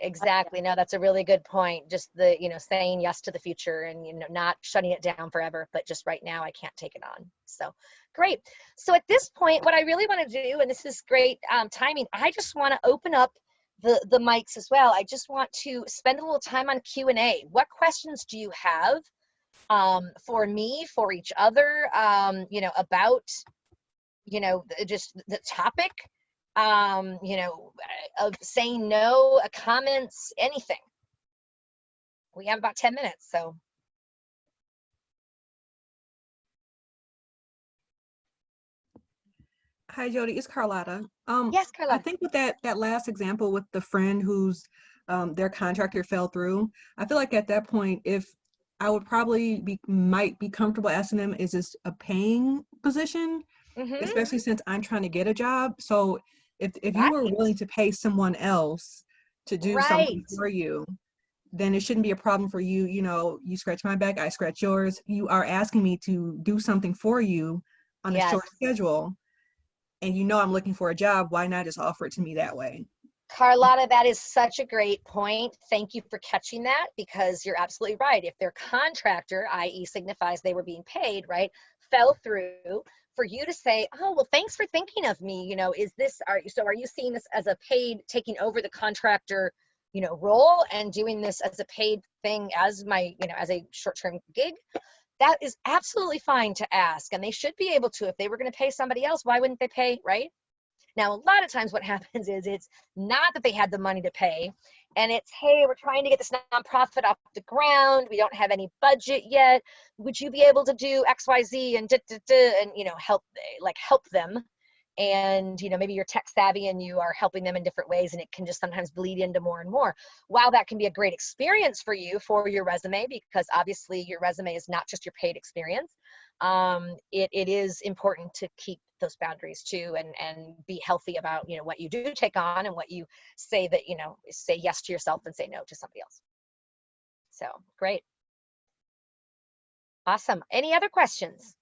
No, that's a really good point. Just the, saying yes to the future and, not shutting it down forever, but just right now I can't take it on. So great. So at this point, what I really want to do, and this is great timing, I just want to open up the mics as well. I just want to spend a little time on Q&A. What questions do you have for me, for each other, about, just the topic, of saying no, comments, anything. We have about 10 minutes, so. Hi, Jody, it's Carlotta. Yes, Carlotta. I think with that last example with the friend whose their contractor fell through, I feel like at that point, if I would probably might be comfortable asking them, is this a paying position? Especially since I'm trying to get a job. So if you were willing to pay someone else to do something for you, then it shouldn't be a problem for you. You scratch my back, I scratch yours. You are asking me to do something for you on a short schedule. And I'm looking for a job. Why not just offer it to me that way? Carlotta, that is such a great point. Thank you for catching that, because you're absolutely right. If their contractor, i.e. signifies they were being paid, right, fell through, for you to say, oh, well, thanks for thinking of me, are you seeing this as a paid, taking over the contractor, role and doing this as a paid thing as my, as a short-term gig? That is absolutely fine to ask, and they should be able to. If they were going to pay somebody else, why wouldn't they pay, right? Now, a lot of times what happens is it's not that they had the money to pay, and it's, hey, we're trying to get this nonprofit off the ground. We don't have any budget yet. Would you be able to do XYZ and and, you know, help them? And, you know, maybe you're tech savvy and you are helping them in different ways, and it can just sometimes bleed into more and more. While that can be a great experience for you for your resume, because obviously your resume is not just your paid experience, it is important to keep those boundaries too, and be healthy about, you know, what you do take on and what you say that, you know, say yes to yourself and say no to somebody else. So great. Awesome. Any other questions?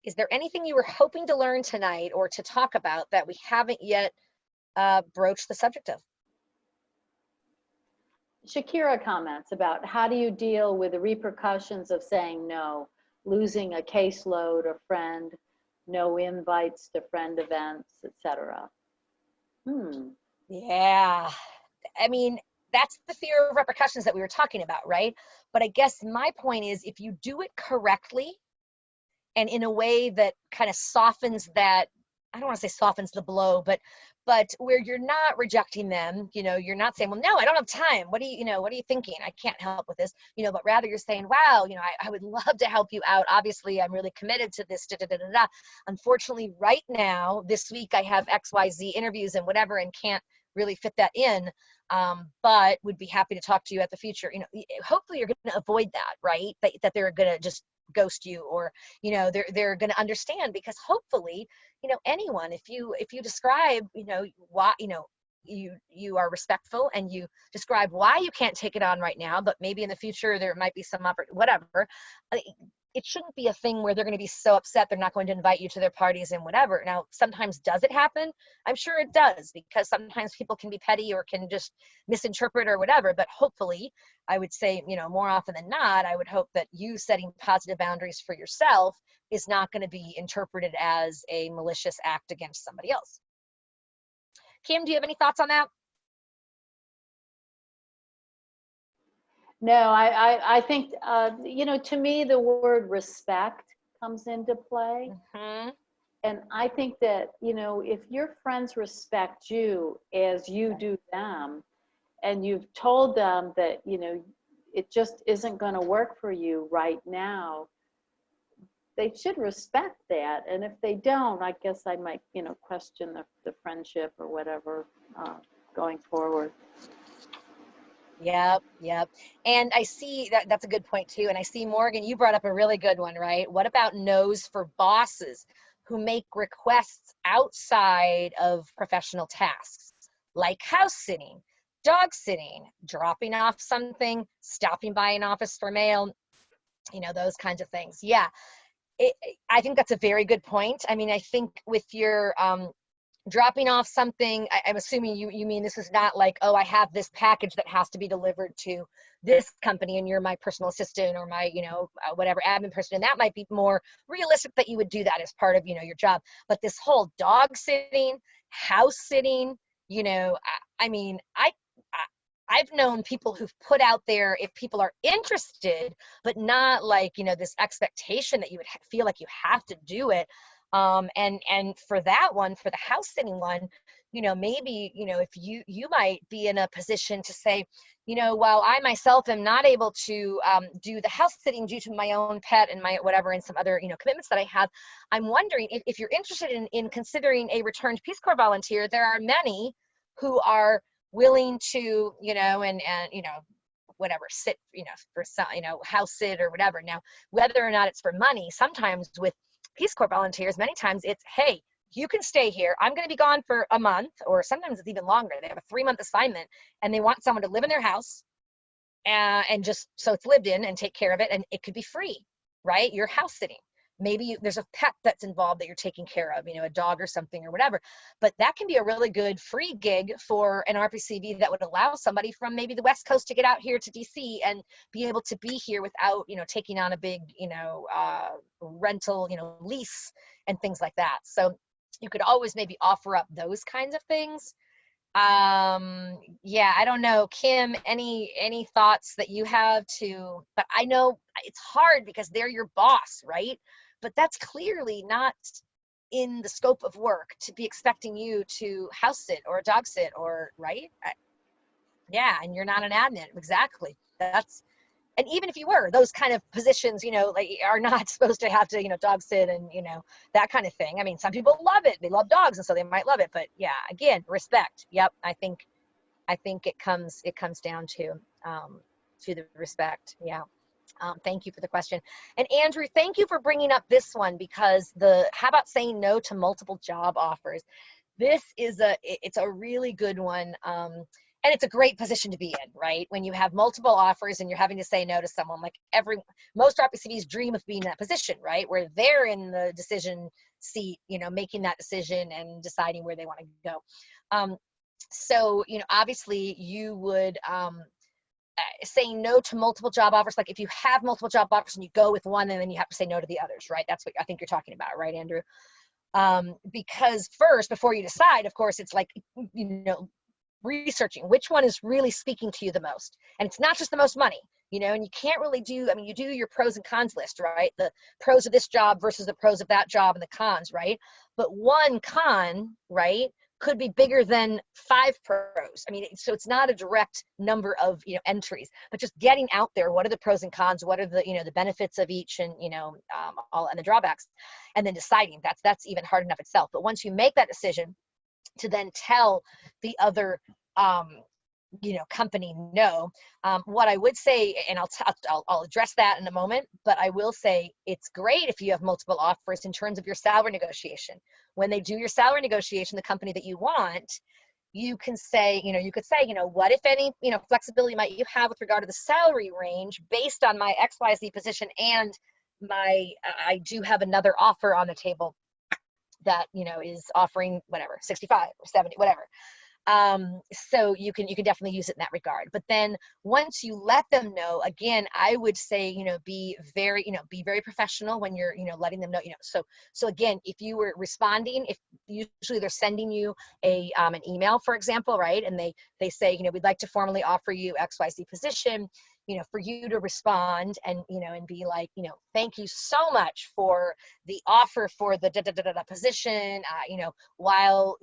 Is there anything you were hoping to learn tonight or to talk about that we haven't yet broached the subject of? Shakira comments about how do you deal with the repercussions of saying no, losing a caseload, a friend, no invites to friend events, etc. Yeah, I mean, that's the fear of repercussions that we were talking about, right? But I guess my point is, if you do it correctly and in a way that kind of softens that, I don't want to say softens the blow, but where you're not rejecting them, you know, you're not saying, well, no, I don't have time. What are you thinking? I can't help with this, you know, but rather you're saying, wow, you know, I would love to help you out. Obviously, I'm really committed to this. Unfortunately, right now, this week, I have XYZ interviews and whatever, and can't really fit that in. But would be happy to talk to you at the future. You know, hopefully you're going to avoid that, right? That they're going to just ghost you, or, you know, they're going to understand, because hopefully, you know, anyone, if you describe, you know, why, you know, you are respectful and you describe why you can't take it on right now, but maybe in the future there might be some whatever. It shouldn't be a thing where they're going to be so upset they're not going to invite you to their parties and whatever. Now, sometimes does it happen? I'm sure it does, because sometimes people can be petty or can just misinterpret or whatever. But hopefully, I would say, you know, more often than not, I would hope that you setting positive boundaries for yourself is not going to be interpreted as a malicious act against somebody else. Kim, do you have any thoughts on that? No, I think, you know, to me, the word respect comes into play. Mm-hmm. And I think that, you know, if your friends respect you as you do them, and you've told them that, you know, it just isn't going to work for you right now, they should respect that. And if they don't, I guess I might, you know, question the friendship or whatever going forward. Yep. And I see that's a good point too. And I see, Morgan, you brought up a really good one, right? What about no's for bosses who make requests outside of professional tasks, like house sitting, dog sitting, dropping off something, stopping by an office for mail, you know, those kinds of things. Yeah. I think that's a very good point. I mean, I think with your dropping off something, I'm assuming you mean this is not like, oh, I have this package that has to be delivered to this company and you're my personal assistant or my, you know, whatever admin person. And that might be more realistic that you would do that as part of, you know, your job. But this whole dog sitting, house sitting, you know, I mean, I've known people who've put out there, if people are interested, but not like, you know, this expectation that you would feel like you have to do it. And for that one, for the house sitting one, you know, maybe, you know, if you might be in a position to say, you know, while I myself am not able to do the house sitting due to my own pet and my whatever and some other, you know, commitments that I have, I'm wondering if you're interested in considering a returned Peace Corps volunteer. There are many who are willing to, you know, and you know, whatever, sit, you know, for some, you know, house sit or whatever. Now, whether or not it's for money, sometimes with Peace Corps volunteers, many times it's, hey, you can stay here. I'm going to be gone for a month, or sometimes it's even longer. They have a 3-month assignment and they want someone to live in their house and just so it's lived in and take care of it. And it could be free, right? You're house sitting. Maybe there's a pet that's involved that you're taking care of, you know, a dog or something or whatever. But that can be a really good free gig for an RPCV that would allow somebody from maybe the West Coast to get out here to DC and be able to be here without, you know, taking on a big, you know, rental, you know, lease and things like that. So you could always maybe offer up those kinds of things. Yeah, I don't know, Kim, any thoughts that you have to, but I know it's hard because they're your boss, right? But that's clearly not in the scope of work to be expecting you to house sit or dog sit or, right? Yeah, and you're not an admin. Exactly. And even if you were, those kind of positions, like, are not supposed to have to, dog sit and, that kind of thing. I mean, some people love it. They love dogs, and so they might love it. But yeah, again, respect. Yep. I think it comes down to the respect. Yeah. Thank you for the question. And Andrew, thank you for bringing up this one, because how about saying no to multiple job offers? This is it's a really good one. And it's a great position to be in, right? When you have multiple offers and you're having to say no to someone, like most RPCVs dream of being in that position, right? Where they're in the decision seat, making that decision and deciding where they want to go. So, obviously you would, saying no to multiple job offers, like if you have multiple job offers and you go with one and then you have to say no to the others, right? That's what I think you're talking about, right, Andrew? Because first, before you decide, of course, it's like, researching which one is really speaking to you the most. And it's not just the most money, and you can't really you do your pros and cons list, right? The pros of this job versus the pros of that job and the cons, right? But one con, right, could be bigger than 5 pros. I mean, so it's not a direct number of, entries, but just getting out there, what are the pros and cons? What are the, the benefits of each, and, all, and the drawbacks, and then deciding. That's even hard enough itself. But once you make that decision, to then tell the other, company no. What I would say, and I'll address that in a moment, but I will say it's great if you have multiple offers in terms of your salary negotiation. When they do your salary negotiation, the company that you want, you can say, what, if any, flexibility might you have with regard to the salary range based on my XYZ position, and I do have another offer on the table that, is offering whatever, 65 or 70, whatever. So you can definitely use it in that regard. But then once you let them know, again, I would say, be very professional when you're, letting them know, so again, if you were responding, if usually they're sending you an email, for example, right? And they say, we'd like to formally offer you XYZ position, for you to respond and, and be like, thank you so much for the offer for the position. While,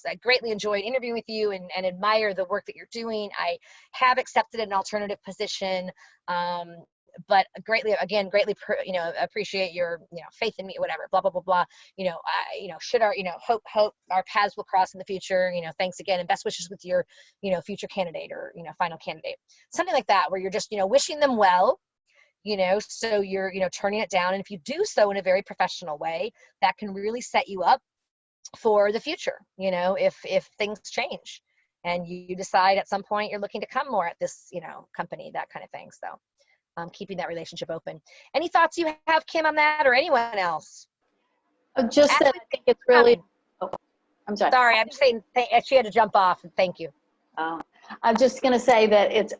I greatly enjoyed interviewing with you and admire the work that you're doing, I have accepted an alternative position. But greatly appreciate your, faith in me, whatever, blah, blah, blah, blah. Should our, hope our paths will cross in the future. Thanks again, and best wishes with your, future candidate or, final candidate. Something like that, where you're just, wishing them well, so you're, turning it down. And if you do so in a very professional way, that can really set you up for the future, if things change and you decide at some point you're looking to come more at this, company, that kind of thing. So keeping that relationship open. Any thoughts you have, Kim, on that, or anyone else? Just that I think it's really, I'm sorry. Sorry, I'm just saying she had to jump off. Thank you. I'm just going to say that it's,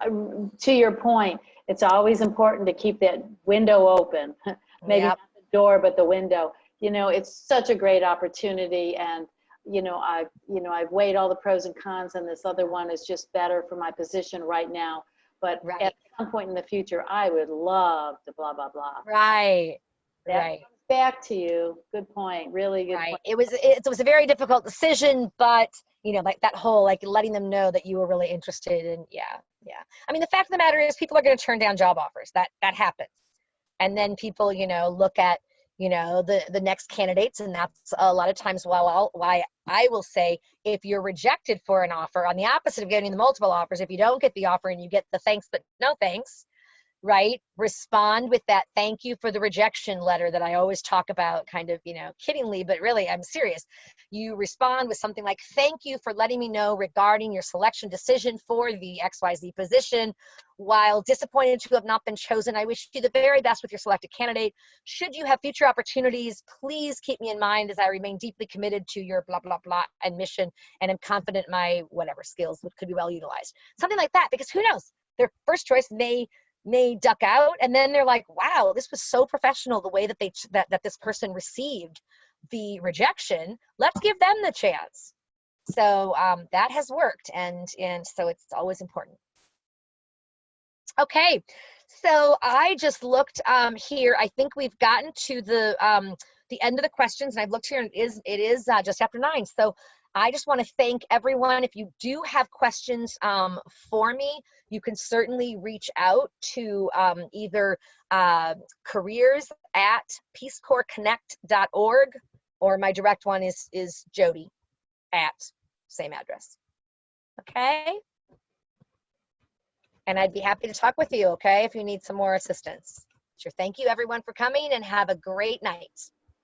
to your point, it's always important to keep that window open. Maybe not the door, but the window. It's such a great opportunity, and I've weighed all the pros and cons, and this other one is just better for my position right now. But at some point in the future, I would love to blah blah blah. Right. That comes back to you. Good point. Really good point. It was a very difficult decision, but like that whole, like, letting them know that you were really interested in. Yeah. I mean, the fact of the matter is, people are going to turn down job offers. That happens, and then people, look at, the next candidates, and that's a lot of times why I will say, if you're rejected for an offer, on the opposite of getting the multiple offers, if you don't get the offer and you get the thanks but no thanks, right? Respond with that thank you for the rejection letter that I always talk about, kind of, kiddingly, but really I'm serious. You respond with something like, thank you for letting me know regarding your selection decision for the XYZ position. While disappointed to have not been chosen, I wish you the very best with your selected candidate. Should you have future opportunities, please keep me in mind, as I remain deeply committed to your blah, blah, blah and mission, and am confident my whatever skills could be well utilized. Something like that, because who knows? Their first choice may duck out, and then they're like, wow, this was so professional, the way that that this person received the rejection. Let's give them the chance. So that has worked, and so it's always important. Okay, so I just looked here. I think we've gotten to the the end of the questions, and I've looked here, and it is just after 9. So I just want to thank everyone. If you do have questions for me, you can certainly reach out to either careers@peacecorpsconnect.org, or my direct one is Jody at same address. Okay? And I'd be happy to talk with you, okay, if you need some more assistance. Sure. Thank you, everyone, for coming, and have a great night.